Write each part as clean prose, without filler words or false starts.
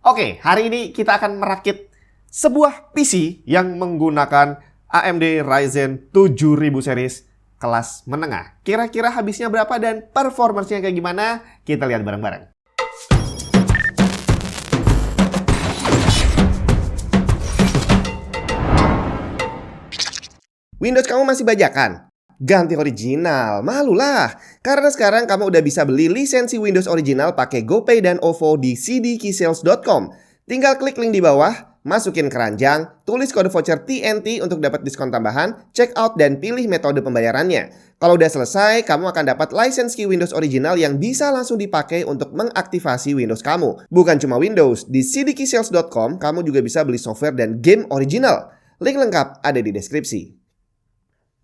Oke, hari ini kita akan merakit sebuah PC yang menggunakan AMD Ryzen 7000 series kelas menengah. Kira-kira habisnya berapa dan performanya kayak gimana? Kita lihat bareng-bareng. Windows kamu masih bajakan? Ganti original, malulah. Karena sekarang kamu udah bisa beli lisensi Windows original pakai GoPay dan OVO di cdkeysales.com. Tinggal klik link di bawah, masukin keranjang, tulis kode voucher TNT untuk dapat diskon tambahan, check out dan pilih metode pembayarannya. Kalau udah selesai, kamu akan dapat lisensi Windows original yang bisa langsung dipakai untuk mengaktifasi Windows kamu. Bukan cuma Windows, di cdkeysales.com kamu juga bisa beli software dan game original. Link lengkap ada di deskripsi.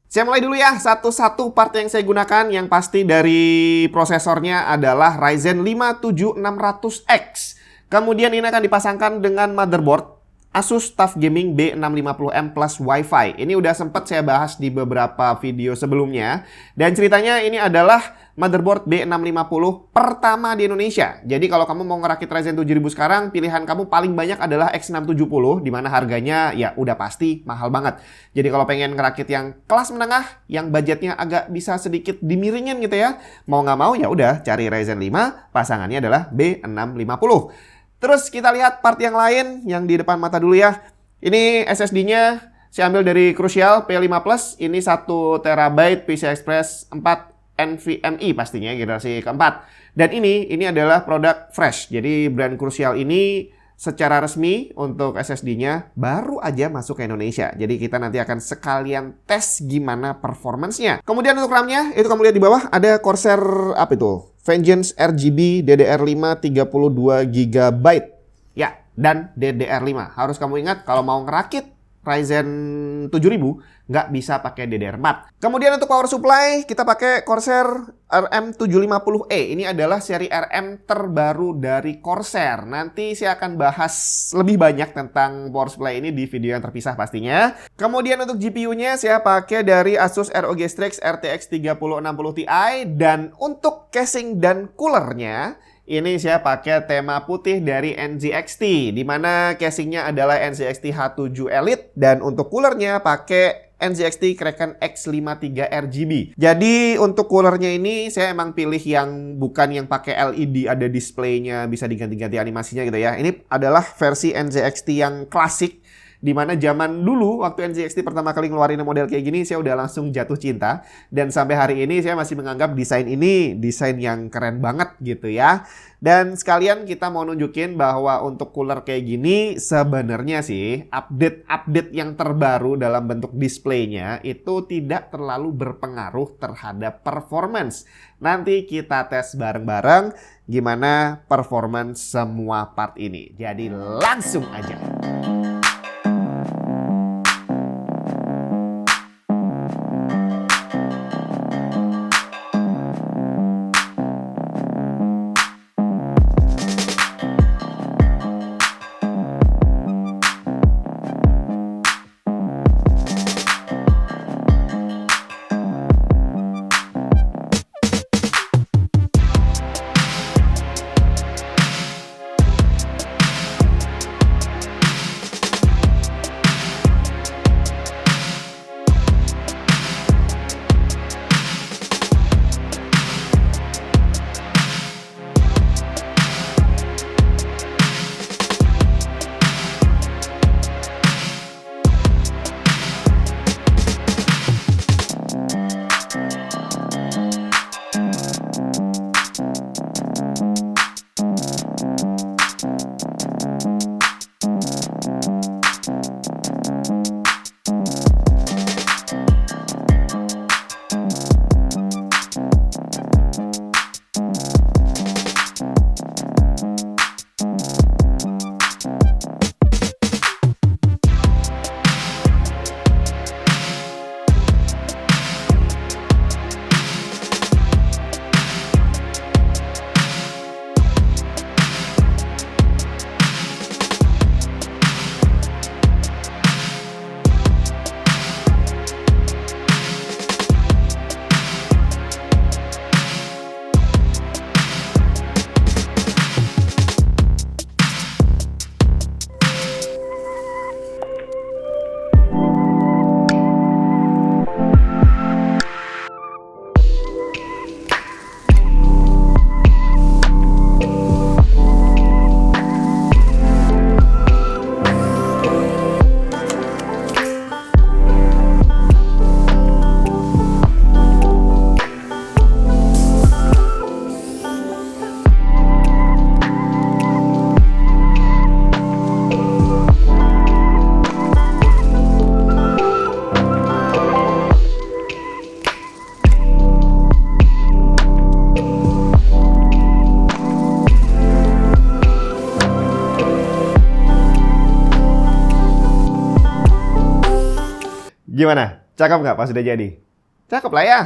Saya mulai dulu ya, satu-satu part yang saya gunakan. Yang pasti dari prosesornya adalah Ryzen 5 7600X. Kemudian ini akan dipasangkan dengan motherboard Asus TUF Gaming B650M Plus Wi-Fi. Ini udah sempat saya bahas di beberapa video sebelumnya. Dan ceritanya ini adalah motherboard B650 pertama di Indonesia. Jadi kalau kamu mau ngerakit Ryzen 7000 sekarang, pilihan kamu paling banyak adalah X670, di mana harganya ya udah pasti mahal banget. Jadi kalau pengen ngerakit yang kelas menengah, yang budgetnya agak bisa sedikit dimiringin gitu ya, mau nggak mau ya udah cari Ryzen 5, pasangannya adalah B650. Terus kita lihat part yang lain yang di depan mata dulu ya. Ini SSD-nya saya ambil dari Crucial P5 Plus. Ini 1 TB PCI Express 4 NVMe pastinya generasi keempat. Dan ini adalah produk fresh. Jadi brand Crucial ini secara resmi untuk SSD-nya baru aja masuk ke Indonesia. Jadi kita nanti akan sekalian tes gimana performance-nya. Kemudian untuk RAM-nya, itu kamu lihat di bawah ada Corsair apa itu? Vengeance RGB DDR5 32 GB. Ya, dan DDR5. Harus kamu ingat kalau mau ngerakit Ryzen 7000 nggak bisa pakai DDR4. Kemudian untuk power supply kita pakai Corsair RM750E. Ini adalah seri RM terbaru dari Corsair. Nanti saya akan bahas lebih banyak tentang power supply ini di video yang terpisah pastinya. Kemudian untuk GPU-nya saya pakai dari Asus ROG Strix RTX 3060 Ti. Dan untuk casing dan coolernya ini saya pakai tema putih dari NZXT, di mana casingnya adalah NZXT H7 Elite dan untuk coolernya pakai NZXT Kraken X53 RGB. Jadi untuk coolernya ini saya emang pilih yang bukan yang pakai LED ada displaynya bisa diganti-ganti animasinya gitu ya. Ini adalah versi NZXT yang klasik. Di mana zaman dulu waktu NZXT pertama kali ngeluarin model kayak gini saya udah langsung jatuh cinta. Dan sampai hari ini saya masih menganggap desain ini desain yang keren banget gitu ya. Dan sekalian kita mau nunjukin bahwa untuk cooler kayak gini sebenarnya sih update yang terbaru dalam bentuk displaynya itu tidak terlalu berpengaruh terhadap performance. Nanti kita tes bareng-bareng gimana performance semua part ini. Jadi langsung aja. Gimana? Cakep nggak pas udah jadi? Cakep lah ya.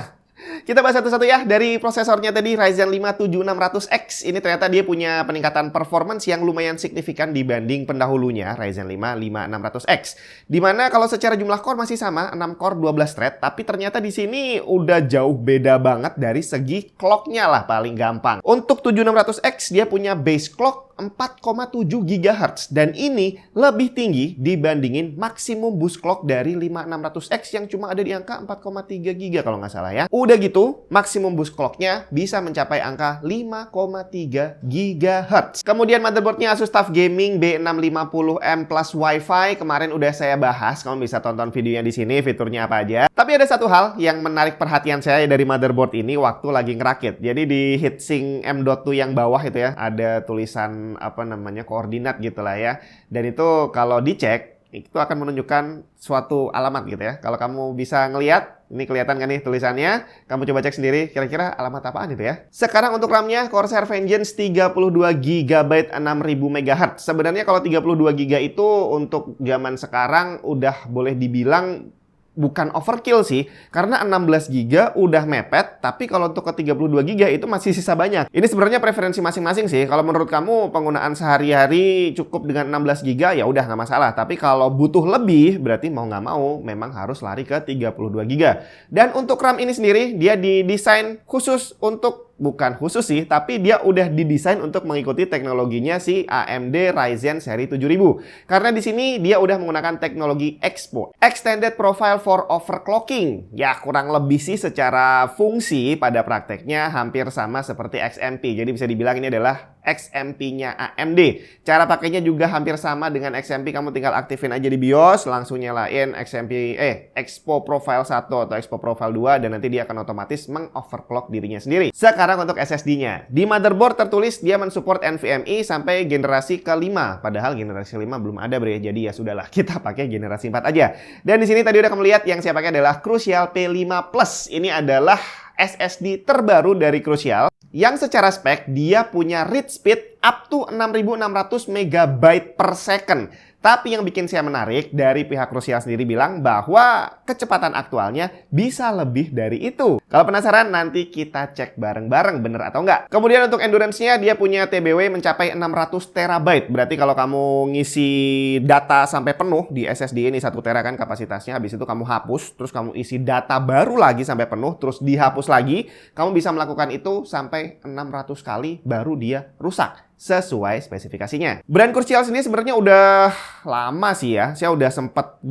Kita bahas satu-satu ya. Dari prosesornya tadi Ryzen 5 7600X. Ini ternyata dia punya peningkatan performance yang lumayan signifikan dibanding pendahulunya Ryzen 5 5600X. Dimana kalau secara jumlah core masih sama, 6 core 12 thread. Tapi ternyata di sini udah jauh beda banget dari segi clocknya lah paling gampang. Untuk 7600X dia punya base clock 4,7 GHz dan ini lebih tinggi dibandingin maksimum boost clock dari 5600X yang cuma ada di angka 4,3 GB kalau nggak salah ya. Udah gitu, maksimum boost clocknya bisa mencapai angka 5,3 GHz. Kemudian motherboardnya Asus TUF Gaming B650M Plus Wi-Fi. Kemarin udah saya bahas, kamu bisa tonton videonya di sini, fiturnya apa aja. Tapi ada satu hal yang menarik perhatian saya dari motherboard ini waktu lagi ngerakit. Jadi di heatsink M.2 yang bawah itu ya, ada tulisan koordinat gitulah ya. Dan itu kalau dicek itu akan menunjukkan suatu alamat gitu ya. Kalau kamu bisa ngelihat, ini kelihatan kan nih tulisannya, kamu coba cek sendiri kira-kira alamat apaan itu ya. Sekarang untuk RAM-nya Corsair Vengeance 32GB 6000 MHz. Sebenarnya kalau 32GB itu untuk zaman sekarang udah boleh dibilang bukan overkill sih, karena 16 GB udah mepet, tapi kalau untuk ke 32 GB itu masih sisa banyak. Ini sebenarnya preferensi masing-masing sih. Kalau menurut kamu penggunaan sehari-hari cukup dengan 16 GB ya udah nggak masalah. Tapi kalau butuh lebih, berarti mau nggak mau memang harus lari ke 32 GB. Dan untuk RAM ini sendiri, dia didesain khusus untuk bukan khusus sih, tapi dia udah didesain untuk mengikuti teknologinya si AMD Ryzen seri 7000. Karena di sini dia udah menggunakan teknologi EXPO, Extended Profile for Overclocking. Ya, kurang lebih sih secara fungsi pada prakteknya hampir sama seperti XMP. Jadi bisa dibilang ini adalah XMP-nya AMD. Cara pakainya juga hampir sama dengan XMP. Kamu tinggal aktifin aja di BIOS, langsung nyalain EXPO Profile 1 atau EXPO Profile 2 dan nanti dia akan otomatis mengoverclock dirinya sendiri. Sekarang untuk SSD-nya. Di motherboard tertulis dia mensupport NVMe sampai generasi ke-5. Padahal generasi 5 belum ada, Bre. Jadi ya sudahlah, kita pakai generasi 4 aja. Dan di sini tadi udah kamu lihat yang saya pakai adalah Crucial P5 Plus. Ini adalah SSD terbaru dari Crucial yang secara spek dia punya read speed up to 6600 MB per second. Tapi yang bikin saya menarik dari pihak Crucial sendiri bilang bahwa kecepatan aktualnya bisa lebih dari itu. Kalau penasaran nanti kita cek bareng-bareng bener atau enggak. Kemudian untuk endurance-nya dia punya TBW mencapai 600 TB. Berarti kalau kamu ngisi data sampai penuh di SSD ini 1 TB kan kapasitasnya, habis itu kamu hapus, terus kamu isi data baru lagi sampai penuh, terus dihapus lagi, kamu bisa melakukan itu sampai 600 kali baru dia rusak sesuai spesifikasinya. Brand Crucial sendiri sebenarnya udah lama sih ya. Saya udah sempat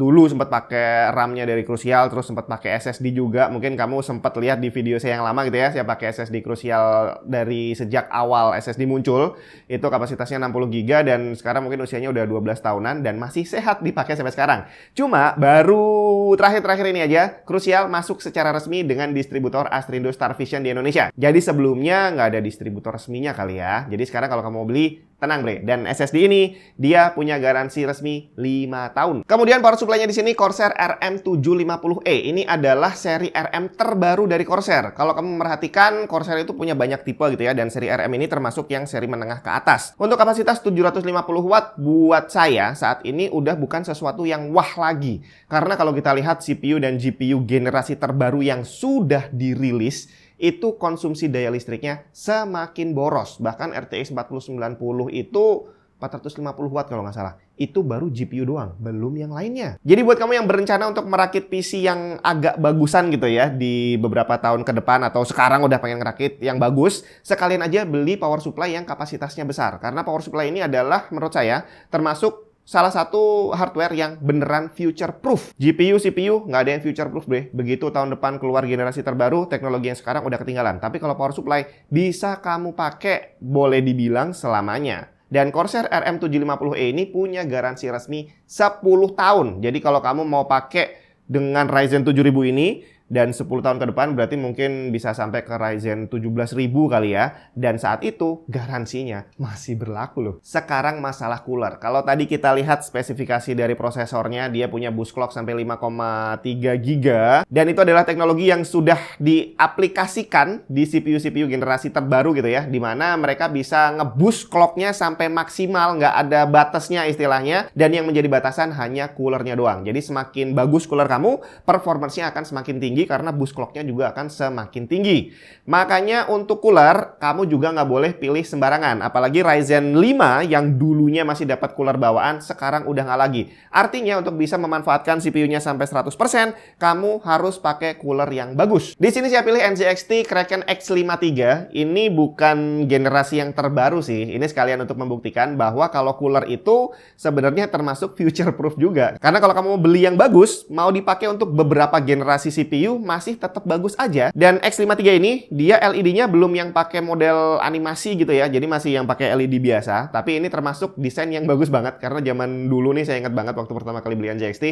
pakai RAM-nya dari Crucial, terus sempat pakai SSD juga. Mungkin kamu sempat lihat di video saya yang lama gitu ya. Saya pakai SSD Crucial dari sejak awal SSD muncul. Itu kapasitasnya 60 GB dan sekarang mungkin usianya udah 12 tahunan dan masih sehat dipakai sampai sekarang. Cuma baru terakhir-terakhir ini aja Crucial masuk secara resmi dengan distributor Astrindo Starvision di Indonesia. Jadi sebelumnya nggak ada distributor resminya kali ya. Jadi sekarang kalau kamu mau beli, tenang Bre. Dan SSD ini dia punya garansi resmi 5 tahun. Kemudian power supply-nya di sini Corsair RM750E. Ini adalah seri RM terbaru dari Corsair. Kalau kamu merhatikan, Corsair itu punya banyak tipe gitu ya, dan seri RM ini termasuk yang seri menengah ke atas. Untuk kapasitas 750 watt buat saya saat ini udah bukan sesuatu yang wah lagi. Karena kalau kita lihat CPU dan GPU generasi terbaru yang sudah dirilis, itu konsumsi daya listriknya semakin boros. Bahkan RTX 4090 itu 450 watt kalau nggak salah. Itu baru GPU doang, belum yang lainnya. Jadi buat kamu yang berencana untuk merakit PC yang agak bagusan gitu ya di beberapa tahun ke depan atau sekarang udah pengen ngerakit yang bagus, sekalian aja beli power supply yang kapasitasnya besar. Karena power supply ini adalah menurut saya termasuk salah satu hardware yang beneran future proof. GPU, CPU nggak ada yang future proof deh. Begitu tahun depan keluar generasi terbaru, teknologi yang sekarang udah ketinggalan. Tapi kalau power supply bisa kamu pakai boleh dibilang selamanya. Dan Corsair RM750E ini punya garansi resmi 10 tahun. Jadi kalau kamu mau pakai dengan Ryzen 7000 ini, Dan 10 tahun ke depan berarti mungkin bisa sampai ke Ryzen 17.000 kali ya. Dan saat itu garansinya masih berlaku loh. Sekarang masalah cooler. Kalau tadi kita lihat spesifikasi dari prosesornya, dia punya boost clock sampai 5,3 GB. Dan itu adalah teknologi yang sudah diaplikasikan di CPU-CPU generasi terbaru gitu ya. Dimana mereka bisa ngeboost clocknya sampai maksimal, nggak ada batasnya istilahnya. Dan yang menjadi batasan hanya coolernya doang. Jadi semakin bagus cooler kamu, performance-nya akan semakin tinggi karena boost clock-nya juga akan semakin tinggi. Makanya untuk cooler, kamu juga nggak boleh pilih sembarangan. Apalagi Ryzen 5 yang dulunya masih dapat cooler bawaan, sekarang udah nggak lagi. Artinya untuk bisa memanfaatkan CPU-nya sampai 100%, kamu harus pakai cooler yang bagus. Di sini saya pilih NZXT Kraken X53. Ini bukan generasi yang terbaru sih. Ini sekalian untuk membuktikan bahwa kalau cooler itu sebenarnya termasuk future proof juga. Karena kalau kamu mau beli yang bagus, mau dipakai untuk beberapa generasi CPU, masih tetap bagus aja. Dan X53 ini, dia LED-nya belum yang pakai model animasi gitu ya. Jadi masih yang pakai LED biasa. Tapi ini termasuk desain yang bagus banget. Karena zaman dulu nih, saya ingat banget waktu pertama kali beli NZXT,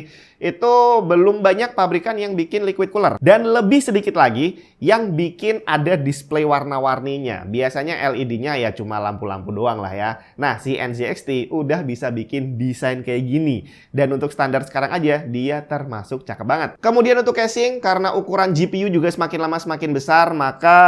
itu belum banyak pabrikan yang bikin liquid cooler. Dan lebih sedikit lagi, yang bikin ada display warna-warninya. Biasanya LED-nya ya cuma lampu-lampu doang lah ya. Nah, si NZXT udah bisa bikin desain kayak gini. Dan untuk standar sekarang aja, dia termasuk cakep banget. Kemudian untuk casing, karena ukuran GPU juga semakin lama semakin besar, maka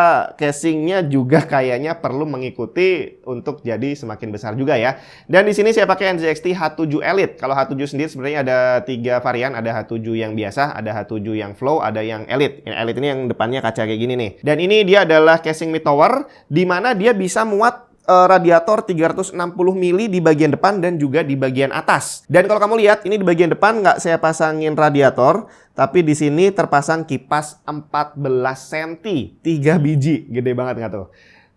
casingnya juga kayaknya perlu mengikuti untuk jadi semakin besar juga ya. Dan di sini saya pakai NZXT H7 Elite. Kalau H7 sendiri sebenarnya ada 3 varian, ada H7 yang biasa, ada H7 yang Flow, ada yang Elite. Yang Elite ini yang depannya kaca kayak gini nih. Dan ini dia adalah casing mid tower, di mana dia bisa muat radiator 360 mili di bagian depan dan juga di bagian atas. Dan kalau kamu lihat, ini di bagian depan nggak saya pasangin radiator, tapi di sini terpasang kipas 14 cm, 3 biji, gede banget nggak tuh?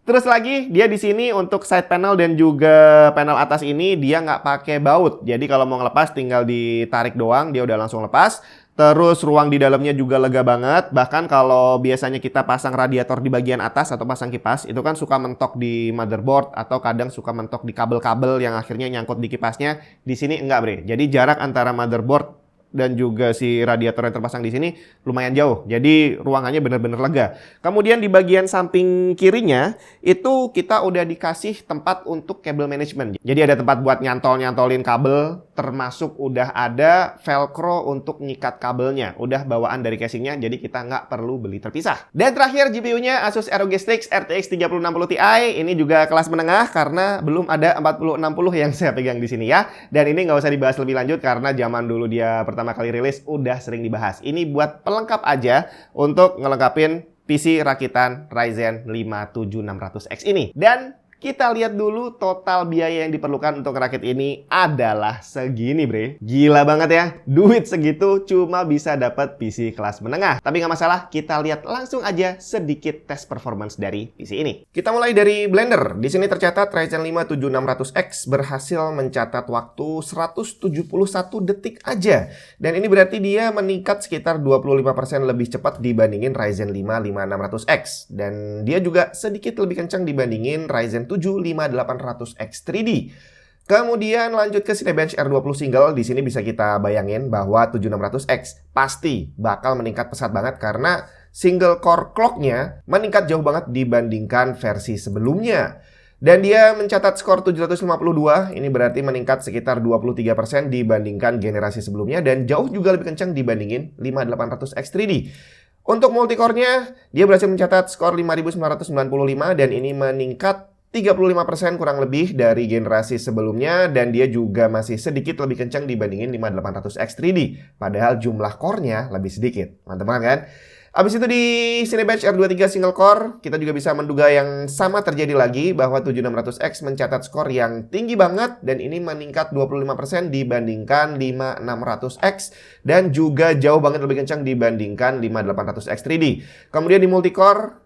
Terus lagi, dia di sini untuk side panel dan juga panel atas ini dia nggak pakai baut. Jadi kalau mau ngelepas tinggal ditarik doang, dia udah langsung lepas. Terus ruang di dalamnya juga lega banget. Bahkan kalau biasanya kita pasang radiator di bagian atas atau pasang kipas, itu kan suka mentok di motherboard atau kadang suka mentok di kabel-kabel yang akhirnya nyangkut di kipasnya. Di sini enggak, bre. Jadi jarak antara motherboard dan juga si radiator yang terpasang di sini lumayan jauh. Jadi ruangannya benar-benar lega. Kemudian di bagian samping kirinya itu kita udah dikasih tempat untuk cable management. Jadi ada tempat buat nyantolin kabel, termasuk udah ada velcro untuk nyikat kabelnya. Udah bawaan dari casingnya, jadi kita nggak perlu beli terpisah. Dan terakhir GPU-nya Asus ROG Strix RTX 3060 Ti. Ini juga kelas menengah karena belum ada 4060 yang saya pegang di sini ya. Dan ini nggak usah dibahas lebih lanjut karena zaman dulu dia pertama kali rilis udah sering dibahas. Ini buat pelengkap aja untuk ngelengkapin PC rakitan Ryzen 5 7600X ini. Dan kita lihat dulu total biaya yang diperlukan untuk rakit ini adalah segini, bre. Gila banget ya. Duit segitu cuma bisa dapat PC kelas menengah. Tapi nggak masalah, kita lihat langsung aja sedikit tes performance dari PC ini. Kita mulai dari Blender. Di sini tercatat Ryzen 5 7600X berhasil mencatat waktu 171 detik aja. Dan ini berarti dia meningkat sekitar 25% lebih cepat dibandingin Ryzen 5 5600X. Dan dia juga sedikit lebih kencang dibandingin Ryzen 7 5800X 3D. Kemudian lanjut ke Cinebench R20 single. Di sini bisa kita bayangin bahwa 7600X pasti bakal meningkat pesat banget karena single core clock-nya meningkat jauh banget dibandingkan versi sebelumnya. Dan dia mencatat skor 752, ini berarti meningkat sekitar 23% dibandingkan generasi sebelumnya dan jauh juga lebih kencang dibandingin 5800X 3D. Untuk multicore-nya, dia berhasil mencatat skor 5995 dan ini meningkat 35% kurang lebih dari generasi sebelumnya dan dia juga masih sedikit lebih kencang dibandingin 5800X 3D. Padahal jumlah core-nya lebih sedikit. Mantap banget kan? Abis itu di Cinebench R23 single core, kita juga bisa menduga yang sama terjadi lagi bahwa 7600X mencatat skor yang tinggi banget dan ini meningkat 25% dibandingkan 5600X dan juga jauh banget lebih kencang dibandingkan 5800X 3D. Kemudian di multicore,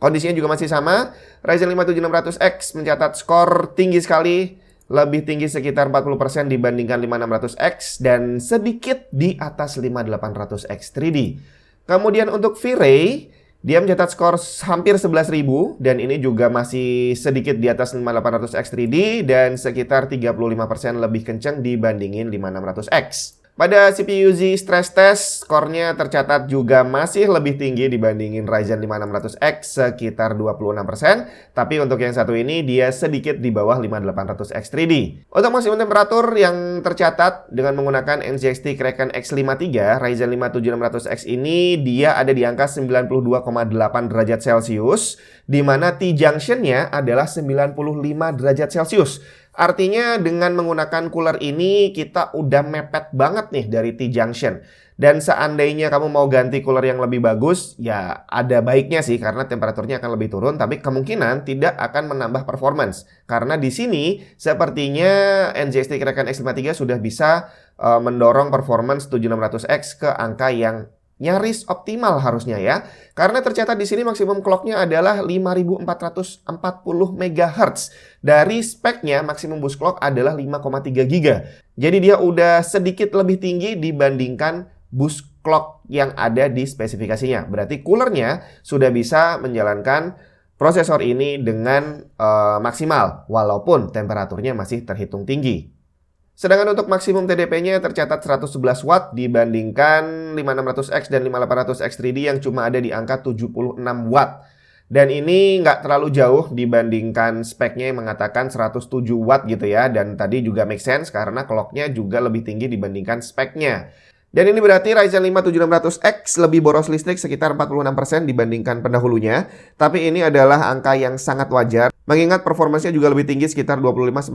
kondisinya juga masih sama. Ryzen 5 7600X mencatat skor tinggi sekali, lebih tinggi sekitar 40% dibandingkan 5600X dan sedikit di atas 5800X 3D. Kemudian untuk V-Ray, dia mencatat skor hampir 11.000 dan ini juga masih sedikit di atas 5800X 3D dan sekitar 35% lebih kencang dibandingin 5600X. Pada CPU Z stress test, skornya tercatat juga masih lebih tinggi dibandingin Ryzen 5 600X sekitar 26%, tapi untuk yang satu ini dia sedikit di bawah 5800X 3D. Untuk maksimum temperatur yang tercatat dengan menggunakan NZXT Kraken X53, Ryzen 5 7600X ini dia ada di angka 92,8 derajat Celcius, di mana T-junction-nya adalah 95 derajat Celcius. Artinya dengan menggunakan cooler ini kita udah mepet banget nih dari T-junction. Dan seandainya kamu mau ganti cooler yang lebih bagus, ya ada baiknya sih karena temperaturnya akan lebih turun, tapi kemungkinan tidak akan menambah performance. Karena di sini sepertinya NZXT Kraken X53 sudah bisa mendorong performance 7600X ke angka yang nyaris optimal harusnya ya. Karena tercatat di sini maksimum clocknya adalah 5440 MHz. Dari speknya maksimum boost clock adalah 5,3 GB. Jadi dia udah sedikit lebih tinggi dibandingkan boost clock yang ada di spesifikasinya. Berarti coolernya sudah bisa menjalankan prosesor ini dengan maksimal walaupun temperaturnya masih terhitung tinggi. Sedangkan untuk maksimum TDP-nya tercatat 111 watt dibandingkan 5600X dan 5800X 3D yang cuma ada di angka 76 watt. Dan ini nggak terlalu jauh dibandingkan speknya yang mengatakan 107 watt gitu ya. Dan tadi juga make sense karena clock-nya juga lebih tinggi dibandingkan speknya. Dan ini berarti Ryzen 5 7600X lebih boros listrik sekitar 46% dibandingkan pendahulunya. Tapi ini adalah angka yang sangat wajar. Mengingat performanya juga lebih tinggi sekitar 25-40%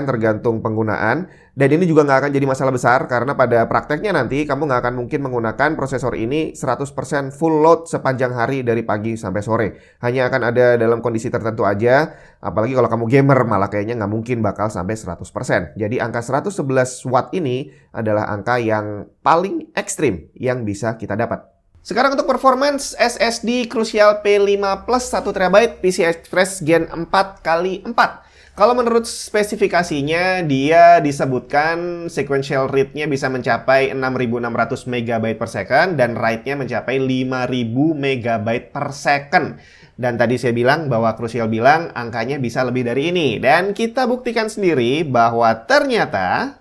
tergantung penggunaan. Dan ini juga nggak akan jadi masalah besar karena pada prakteknya nanti kamu nggak akan mungkin menggunakan prosesor ini 100% full load sepanjang hari dari pagi sampai sore. Hanya akan ada dalam kondisi tertentu aja. Apalagi kalau kamu gamer malah kayaknya nggak mungkin bakal sampai 100%. Jadi angka 111 watt ini adalah angka yang paling ekstrim yang bisa kita dapat. Sekarang untuk performance SSD Crucial P5 Plus 1TB PCI Express Gen 4x4. Kalau menurut spesifikasinya dia disebutkan sequential read-nya bisa mencapai 6600 MB per second dan write-nya mencapai 5000 MB per second. Dan tadi saya bilang bahwa Crucial bilang angkanya bisa lebih dari ini. Dan kita buktikan sendiri bahwa ternyata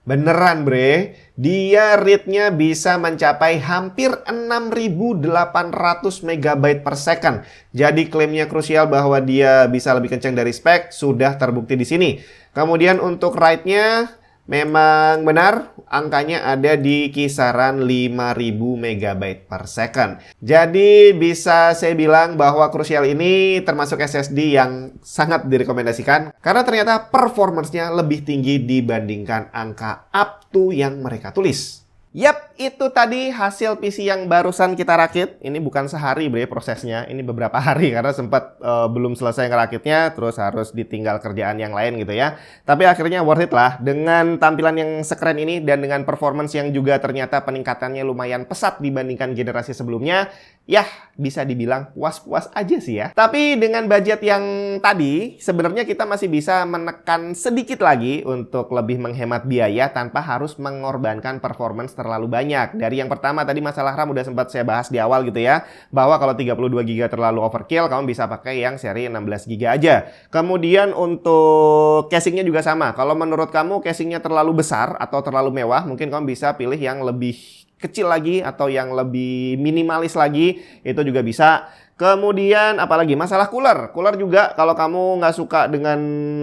beneran bre, dia read-nya bisa mencapai hampir 6800 MB per second. Jadi klaimnya Crucial bahwa dia bisa lebih kencang dari spek sudah terbukti di sini. Kemudian untuk write-nya memang benar, angkanya ada di kisaran 5000 MB per second. Jadi bisa saya bilang bahwa Crucial ini termasuk SSD yang sangat direkomendasikan karena ternyata performance-nya lebih tinggi dibandingkan angka up to yang mereka tulis. Yap, itu tadi hasil PC yang barusan kita rakit. Ini bukan sehari bre prosesnya, ini beberapa hari karena sempat belum selesai ngerakitnya, terus harus ditinggal kerjaan yang lain gitu ya. Tapi akhirnya worth it lah dengan tampilan yang sekeren ini dan dengan performance yang juga ternyata peningkatannya lumayan pesat dibandingkan generasi sebelumnya. Yah, bisa dibilang puas-puas aja sih ya. Tapi dengan budget yang tadi, sebenarnya kita masih bisa menekan sedikit lagi untuk lebih menghemat biaya tanpa harus mengorbankan performance terlalu banyak. Dari yang pertama tadi masalah RAM udah sempat saya bahas di awal gitu ya, bahwa kalau 32GB terlalu overkill, kamu bisa pakai yang seri 16GB aja. Kemudian untuk casingnya juga sama. Kalau menurut kamu casingnya terlalu besar atau terlalu mewah, mungkin kamu bisa pilih yang lebih kecil lagi atau yang lebih minimalis lagi, itu juga bisa. Kemudian apalagi masalah cooler. Cooler juga kalau kamu nggak suka dengan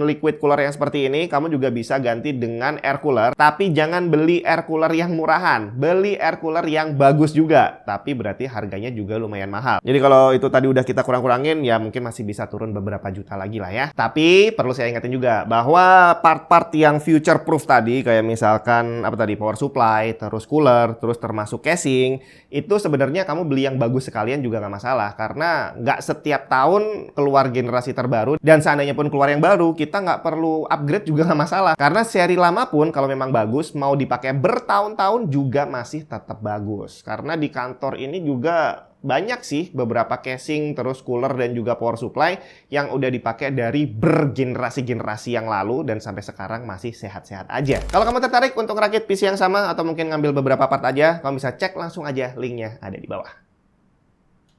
liquid cooler yang seperti ini, kamu juga bisa ganti dengan air cooler. Tapi jangan beli air cooler yang murahan. Beli air cooler yang bagus juga. Tapi berarti harganya juga lumayan mahal. Jadi kalau itu tadi udah kita kurang-kurangin, ya mungkin masih bisa turun beberapa juta lagi lah ya. Tapi perlu saya ingatin juga bahwa part-part yang future proof tadi, kayak misalkan apa tadi, power supply, terus cooler, terus termasuk casing, itu sebenarnya kamu beli yang bagus sekalian juga nggak masalah. Karena nggak setiap tahun keluar generasi terbaru, dan seandainya pun keluar yang baru, kita nggak perlu upgrade juga nggak masalah. Karena seri lama pun kalau memang bagus, mau dipakai bertahun-tahun juga masih tetap bagus. Karena di kantor ini juga banyak sih beberapa casing, terus cooler dan juga power supply yang udah dipakai dari bergenerasi-generasi yang lalu dan sampai sekarang masih sehat-sehat aja. Kalau kamu tertarik untuk rakit PC yang sama atau mungkin ngambil beberapa part aja, kamu bisa cek langsung aja linknya ada di bawah.